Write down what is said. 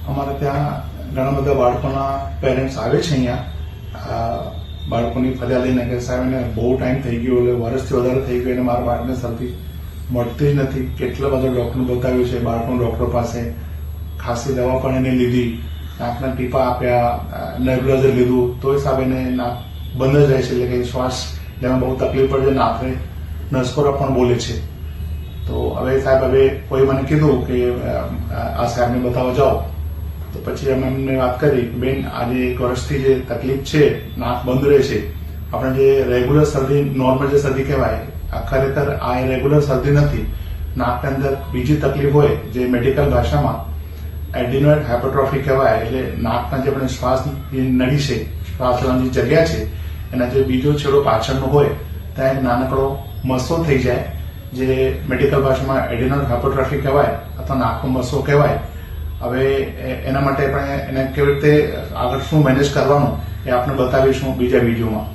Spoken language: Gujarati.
અમારે ત્યાં ઘણા બધા બાળકોના પેરેન્ટ્સ આવે છે અહીંયા બાળકોની ફરિયાદ લઈને કે સાહેબ એને બહુ ટાઈમ થઈ ગયો એટલે વર્ષથી વધારે થઈ ગયો અને મારા બાળકને શરદી મળતી જ નથી. કેટલા બધા ડૉક્ટરને બતાવ્યું છે, બાળકોના ડૉક્ટર પાસે ખાસી દવા પણ એને લીધી, નાકના ટીપા આપ્યા, નેબ્યુલાઇઝર લીધું, તોય સાહેબ એને નાક બંધ જ રહે છે, એટલે કે શ્વાસ લેવામાં બહુ તકલીફ પડે છે. નાકને નસકોરા પણ બોલે છે. તો હવે સાહેબ હવે કોઈ મને કીધું કે આ સાહેબને બતાવવા જાઓ, તો પછી અમે એમને વાત કરી કે બેન આજે 1 વર્ષથી જે તકલીફ છે, નાક બંધ રહે છે, આપણે જે રેગ્યુલર શરદી નોર્મલ જે શરદી કહેવાય, ખરેખર આ રેગ્યુલર શરદી નથી. નાકની અંદર બીજી તકલીફ હોય જે મેડિકલ ભાષામાં એડિનોઇડ હાઇપરટ્રોફી કહેવાય, એટલે નાકના જે આપણે શ્વાસની નળી છે, શ્વાસ લેવાની જે જગ્યા છે, એના જે બીજો છેડો પાછળનો હોય ત્યાં એક નાનકડો મસો થઈ જાય, જે મેડિકલ ભાષામાં એડિનોઇડ હાઇપરટ્રોફી કહેવાય અથવા નાકનો મસો કહેવાય. હવે એના માટે આપણે એને કેવી રીતે આગળ શું મેનેજ કરવાનું એ આપણે બતાવીશું બીજા વિડીયોમાં.